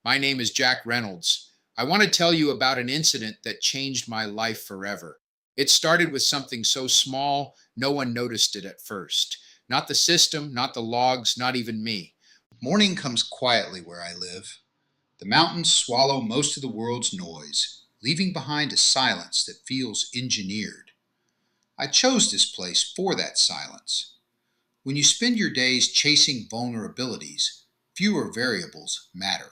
My name is Jack Reynolds. I want to tell you about an incident that changed my life forever. It started with something so small, no one noticed it at first. Not the system, not the logs, not even me. Morning comes quietly where I live. The mountains swallow most of the world's noise, leaving behind a silence that feels engineered. I chose this place for that silence. When you spend your days chasing vulnerabilities, fewer variables matter.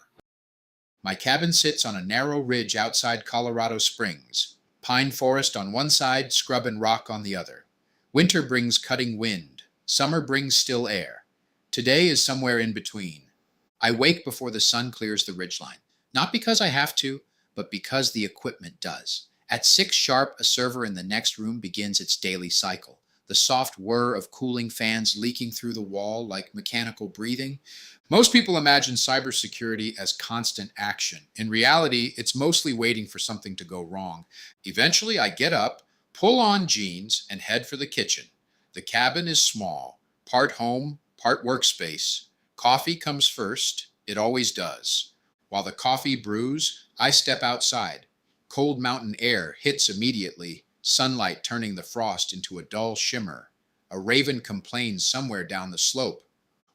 My cabin sits on a narrow ridge outside Colorado Springs. Pine forest on one side, scrub and rock on the other. Winter brings cutting wind. Summer brings still air. Today is somewhere in between. I wake before the sun clears the ridgeline. Not because I have to, but because the equipment does. At 6 sharp, a server in the next room begins its daily cycle. The soft whir of cooling fans leaking through the wall like mechanical breathing. Most people imagine cybersecurity as constant action. In reality, it's mostly waiting for something to go wrong. Eventually, I get up, pull on jeans, and head for the kitchen. The cabin is small, part home, part workspace. Coffee comes first. It always does. While the coffee brews, I step outside. Cold mountain air hits immediately, sunlight turning the frost into a dull shimmer. A raven complains somewhere down the slope.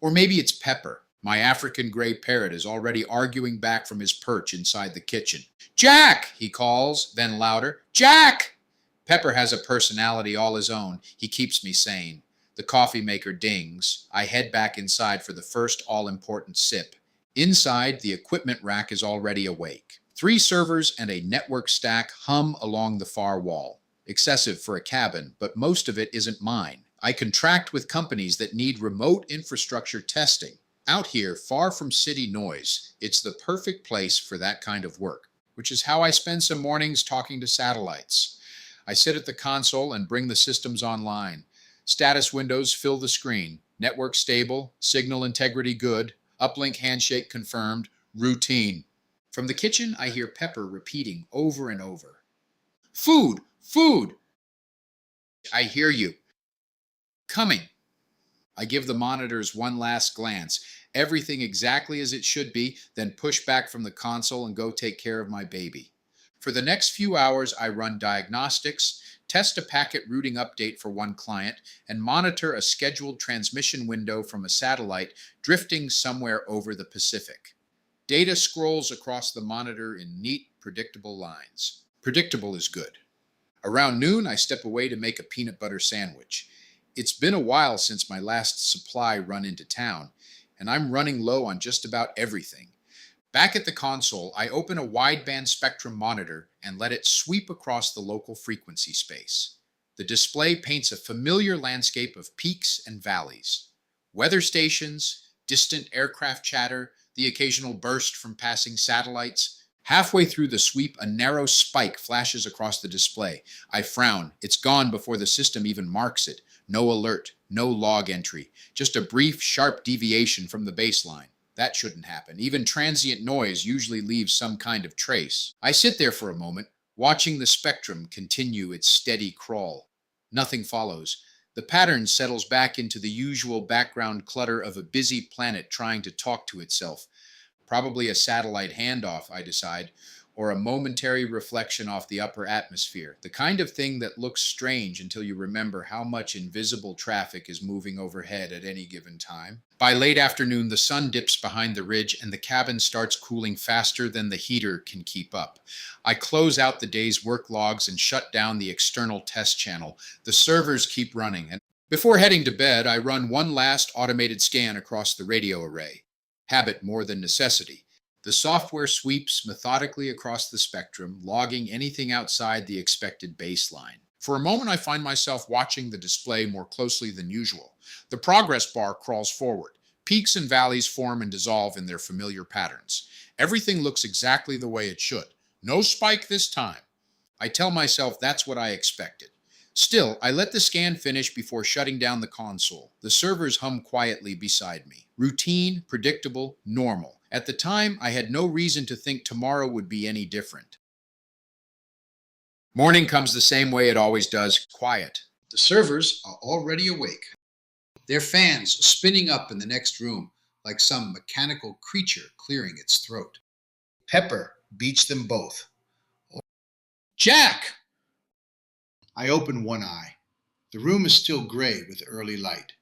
Or maybe it's Pepper. My African gray parrot is already arguing back from his perch inside the kitchen. Jack, he calls, then louder. Jack! Pepper has a personality all his own. He keeps me sane. The coffee maker dings. I head back inside for the first all-important sip. Inside, the equipment rack is already awake. 3 servers and a network stack hum along the far wall. Excessive for a cabin, but most of it isn't mine. I contract with companies that need remote infrastructure testing. Out here, far from city noise, it's the perfect place for that kind of work, which is how I spend some mornings talking to satellites. I sit at the console and bring the systems online. Status windows fill the screen. Network stable, signal integrity good, uplink handshake confirmed, routine. From the kitchen, I hear Pepper repeating over and over. Food! Food! I hear you. Coming. I give the monitors one last glance. Everything exactly as it should be, then push back from the console and go take care of my baby. For the next few hours, I run diagnostics, test a packet routing update for one client, and monitor a scheduled transmission window from a satellite drifting somewhere over the Pacific. Data scrolls across the monitor in neat, predictable lines. Predictable is good. Around noon, I step away to make a peanut butter sandwich. It's been a while since my last supply run into town, and I'm running low on just about everything. Back at the console, I open a wideband spectrum monitor and let it sweep across the local frequency space. The display paints a familiar landscape of peaks and valleys. Weather stations, distant aircraft chatter, the occasional burst from passing satellites. Halfway through the sweep, a narrow spike flashes across the display. I frown. It's gone before the system even marks it. No alert, no log entry, just a brief, sharp deviation from the baseline. That shouldn't happen. Even transient noise usually leaves some kind of trace. I sit there for a moment, watching the spectrum continue its steady crawl. Nothing follows. The pattern settles back into the usual background clutter of a busy planet trying to talk to itself. Probably a satellite handoff, I decide, or a momentary reflection off the upper atmosphere. The kind of thing that looks strange until you remember how much invisible traffic is moving overhead at any given time. By late afternoon, the sun dips behind the ridge and the cabin starts cooling faster than the heater can keep up. I close out the day's work logs and shut down the external test channel. The servers keep running, and before heading to bed, I run one last automated scan across the radio array. Habit more than necessity. The software sweeps methodically across the spectrum, logging anything outside the expected baseline. For a moment, I find myself watching the display more closely than usual. The progress bar crawls forward. Peaks and valleys form and dissolve in their familiar patterns. Everything looks exactly the way it should. No spike this time. I tell myself that's what I expected. Still, I let the scan finish before shutting down the console. The servers hum quietly beside me. Routine, predictable, normal. At the time, I had no reason to think tomorrow would be any different. Morning comes the same way it always does, quiet. The servers are already awake, their fans spinning up in the next room like some mechanical creature clearing its throat. Pepper beats them both. Jack! I open one eye. The room is still gray with early light.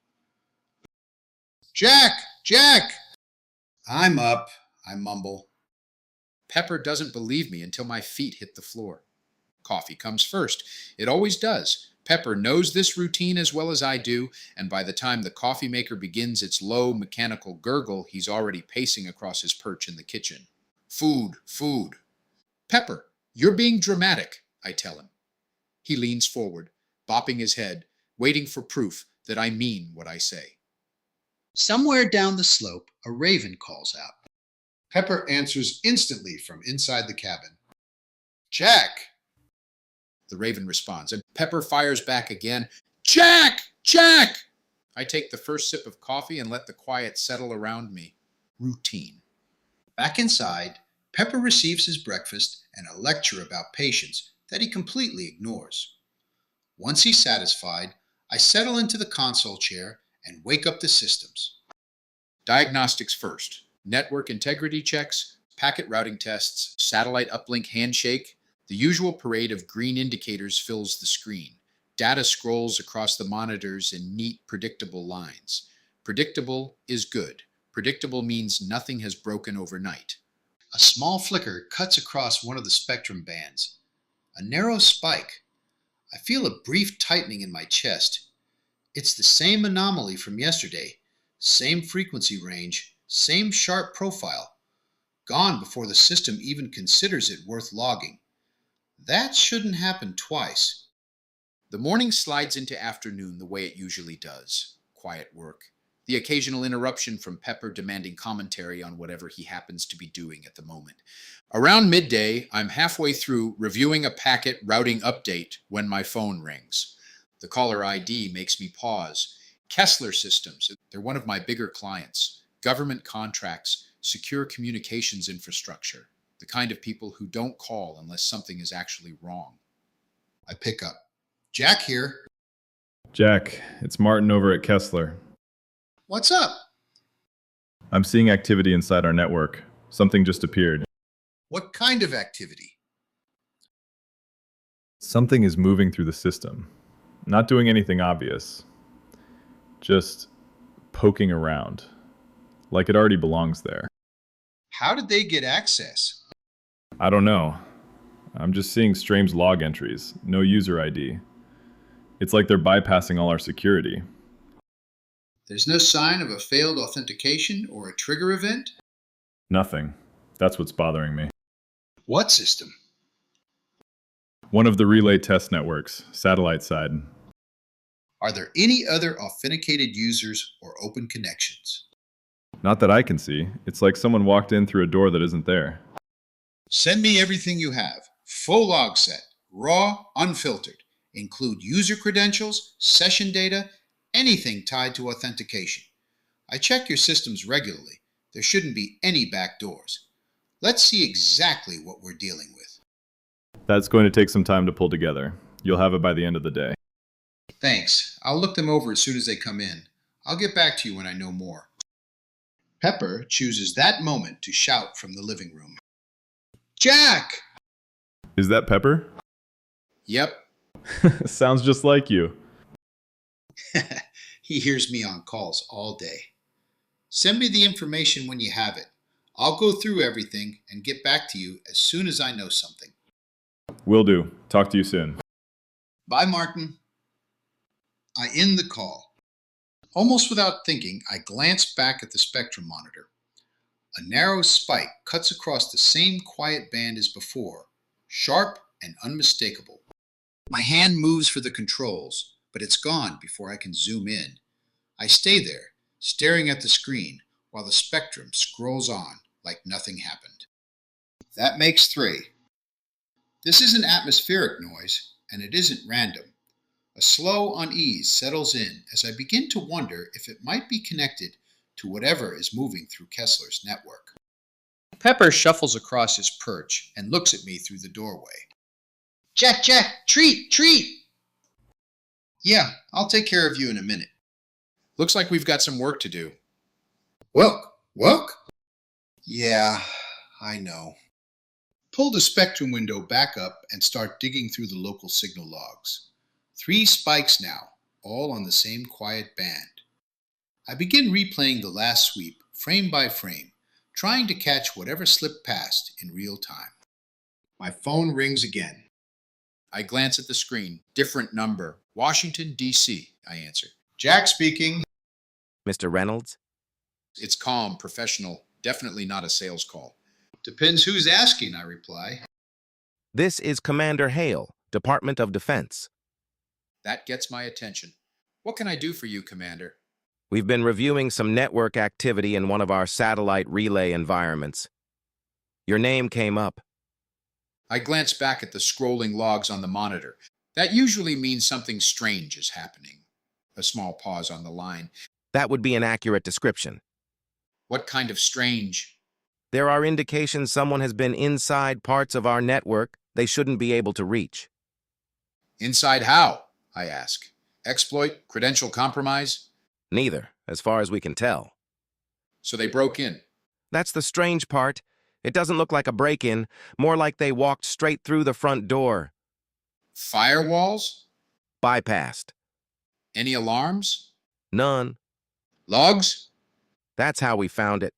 Jack! Jack! I'm up, I mumble. Pepper doesn't believe me until my feet hit the floor. Coffee comes first. It always does. Pepper knows this routine as well as I do, and by the time the coffee maker begins its low mechanical gurgle, he's already pacing across his perch in the kitchen. Food, food. Pepper, you're being dramatic, I tell him. He leans forward, bopping his head, waiting for proof that I mean what I say. Somewhere down the slope, a raven calls out. Pepper answers instantly from inside the cabin. Jack! The raven responds, and Pepper fires back again. Jack! Jack! I take the first sip of coffee and let the quiet settle around me. Routine. Back inside, Pepper receives his breakfast and a lecture about patience that he completely ignores. Once he's satisfied, I settle into the console chair and wake up the systems. Diagnostics first. Network integrity checks, packet routing tests, satellite uplink handshake. The usual parade of green indicators fills the screen. Data scrolls across the monitors in neat, predictable lines. Predictable is good. Predictable means nothing has broken overnight. A small flicker cuts across one of the spectrum bands. A narrow spike. I feel a brief tightening in my chest. It's the same anomaly from yesterday. Same frequency range, same sharp profile. Gone before the system even considers it worth logging. That shouldn't happen twice. The morning slides into afternoon the way it usually does. Quiet work. The occasional interruption from Pepper demanding commentary on whatever he happens to be doing at the moment. Around midday, I'm halfway through reviewing a packet routing update when my phone rings. The caller ID makes me pause. Kessler Systems, they're one of my bigger clients. Government contracts, secure communications infrastructure. The kind of people who don't call unless something is actually wrong. I pick up. Jack here. Jack, it's Martin over at Kessler. What's up? I'm seeing activity inside our network. Something just appeared. What kind of activity? Something is moving through the system. Not doing anything obvious. Just poking around. Like it already belongs there. How did they get access? I don't know. I'm just seeing strange log entries. No user ID. It's like they're bypassing all our security. There's no sign of a failed authentication or a trigger event? Nothing. That's what's bothering me. What system? One of the relay test networks, satellite side. Are there any other authenticated users or open connections? Not that I can see. It's like someone walked in through a door that isn't there. Send me everything you have. Full log set. Raw, unfiltered. Include user credentials, session data, anything tied to authentication. I check your systems regularly. There shouldn't be any backdoors. Let's see exactly what we're dealing with. That's going to take some time to pull together. You'll have it by the end of the day. Thanks. I'll look them over as soon as they come in. I'll get back to you when I know more. Pepper chooses that moment to shout from the living room. Jack! Is that Pepper? Yep. Sounds just like you. He hears me on calls all day. Send me the information when you have it. I'll go through everything and get back to you as soon as I know something. Will do. Talk to you soon. Bye, Martin. I end the call. Almost without thinking, I glance back at the spectrum monitor. A narrow spike cuts across the same quiet band as before, sharp and unmistakable. My hand moves for the controls, but it's gone before I can zoom in. I stay there, staring at the screen, while the spectrum scrolls on like nothing happened. That makes 3. This isn't atmospheric noise, and it isn't random. A slow unease settles in as I begin to wonder if it might be connected to whatever is moving through Kessler's network. Pepper shuffles across his perch and looks at me through the doorway. Jack, treat! Yeah, I'll take care of you in a minute. Looks like we've got some work to do. Work? Yeah, I know. Pull the spectrum window back up and start digging through the local signal logs. 3 spikes now, all on the same quiet band. I begin replaying the last sweep, frame by frame, trying to catch whatever slipped past in real time. My phone rings again. I glance at the screen. Different number. Washington, D.C., I answer. Jack speaking. Mr. Reynolds? It's calm, professional, definitely not a sales call. Depends who's asking, I reply. This is Commander Hale, Department of Defense. That gets my attention. What can I do for you, Commander? We've been reviewing some network activity in one of our satellite relay environments. Your name came up. I glance back at the scrolling logs on the monitor. That usually means something strange is happening. A small pause on the line. That would be an accurate description. What kind of strange? There are indications someone has been inside parts of our network they shouldn't be able to reach. Inside how? I ask. Exploit? Credential compromise? Neither, as far as we can tell. So they broke in. That's the strange part. It doesn't look like a break-in, more like they walked straight through the front door. Firewalls? Bypassed. Any alarms? None. Logs? That's how we found it.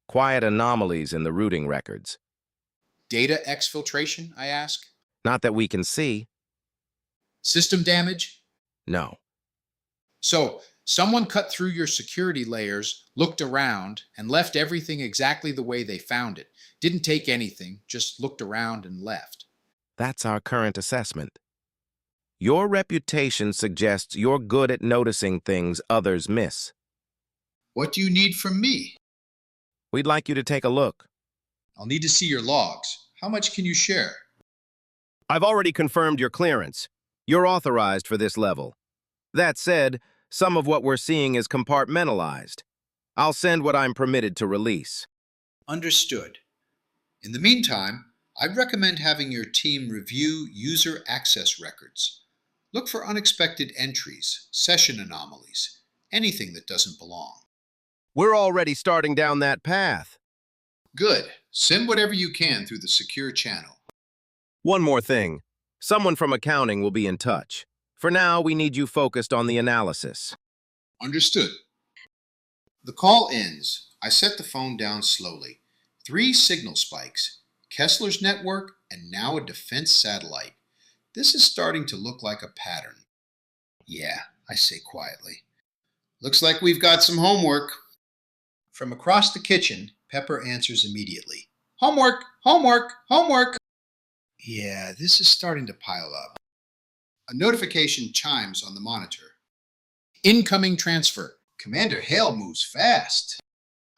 Quiet anomalies in the routing records. Data exfiltration, I ask. Not that we can see. System damage? No. So, someone cut through your security layers, looked around, and left everything exactly the way they found it. Didn't take anything, just looked around and left. That's our current assessment. Your reputation suggests you're good at noticing things others miss. What do you need from me? We'd like you to take a look. I'll need to see your logs. How much can you share? I've already confirmed your clearance. You're authorized for this level. That said, some of what we're seeing is compartmentalized. I'll send what I'm permitted to release. Understood. In the meantime, I'd recommend having your team review user access records. Look for unexpected entries, session anomalies, anything that doesn't belong. We're already starting down that path. Good. Send whatever you can through the secure channel. One more thing. Someone from accounting will be in touch. For now, we need you focused on the analysis. Understood. The call ends. I set the phone down slowly. 3 signal spikes, Kessler's network, and now a defense satellite. This is starting to look like a pattern. Yeah, I say quietly. Looks like we've got some homework. From across the kitchen, Pepper answers immediately. Homework, homework, homework. Yeah, this is starting to pile up. A notification chimes on the monitor. Incoming transfer. Commander Hale moves fast.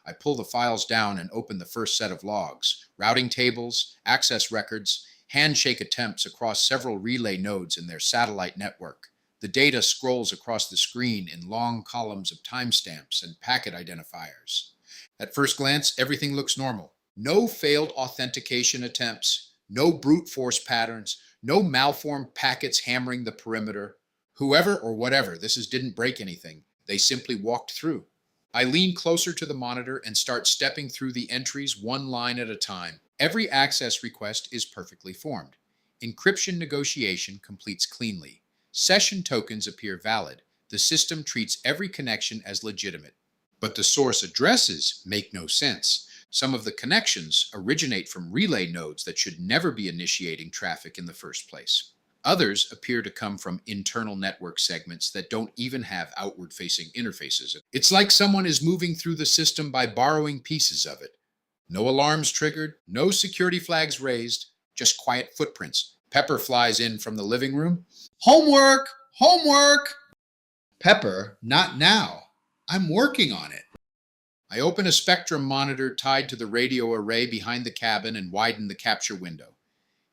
I pull the files down and open the first set of logs. Routing tables, access records, handshake attempts across several relay nodes in their satellite network. The data scrolls across the screen in long columns of timestamps and packet identifiers. At first glance, everything looks normal. No failed authentication attempts, no brute force patterns, no malformed packets hammering the perimeter. Whoever or whatever, didn't break anything. They simply walked through. I lean closer to the monitor and start stepping through the entries one line at a time. Every access request is perfectly formed. Encryption negotiation completes cleanly. Session tokens appear valid. The system treats every connection as legitimate. But the source addresses make no sense. Some of the connections originate from relay nodes that should never be initiating traffic in the first place. Others appear to come from internal network segments that don't even have outward-facing interfaces. It's like someone is moving through the system by borrowing pieces of it. No alarms triggered, no security flags raised, just quiet footprints. Pepper flies in from the living room. Homework! Homework! Pepper, not now. I'm working on it. I open a spectrum monitor tied to the radio array behind the cabin and widen the capture window.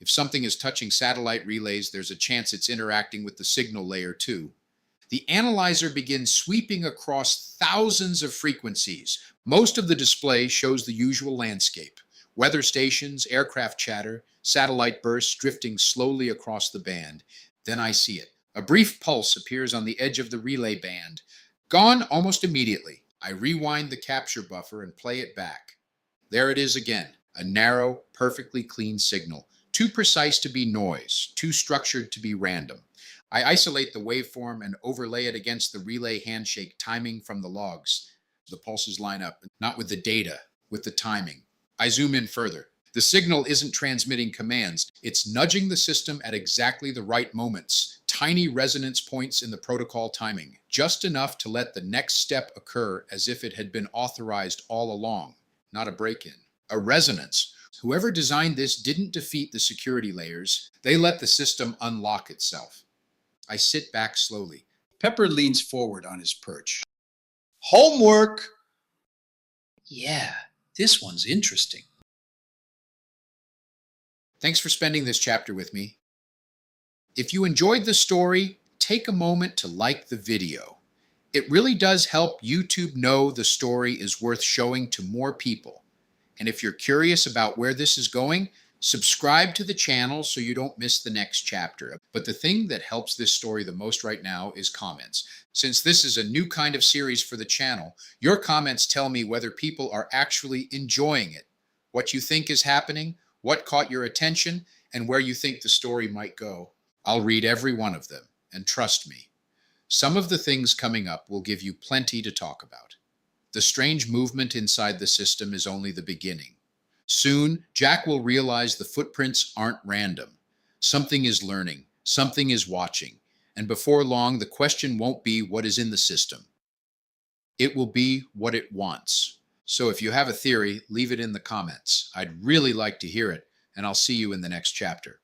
If something is touching satellite relays, there's a chance it's interacting with the signal layer too. The analyzer begins sweeping across thousands of frequencies. Most of the display shows the usual landscape. Weather stations, aircraft chatter, satellite bursts drifting slowly across the band. Then I see it. A brief pulse appears on the edge of the relay band. Gone almost immediately. I rewind the capture buffer and play it back. There it is again. A narrow, perfectly clean signal, too precise to be noise, too structured to be random. I isolate the waveform and overlay it against the relay handshake timing from the logs. The pulses line up, not with the data, with the timing. I zoom in further. The signal isn't transmitting commands, it's nudging the system at exactly the right moments. Tiny resonance points in the protocol timing, just enough to let the next step occur as if it had been authorized all along, not a break-in. A resonance. Whoever designed this didn't defeat the security layers, they let the system unlock itself. I sit back slowly. Pepper leans forward on his perch. Homework! Yeah, this one's interesting. Thanks for spending this chapter with me. If you enjoyed the story, take a moment to like the video. It really does help YouTube know the story is worth showing to more people. And if you're curious about where this is going, subscribe to the channel so you don't miss the next chapter. But the thing that helps this story the most right now is comments. Since this is a new kind of series for the channel, your comments tell me whether people are actually enjoying it, what you think is happening, what caught your attention, and where you think the story might go. I'll read every one of them, and trust me, some of the things coming up will give you plenty to talk about. The strange movement inside the system is only the beginning. Soon, Jack will realize the footprints aren't random. Something is learning, something is watching, and before long, the question won't be what is in the system. It will be what it wants. So if you have a theory, leave it in the comments. I'd really like to hear it, and I'll see you in the next chapter.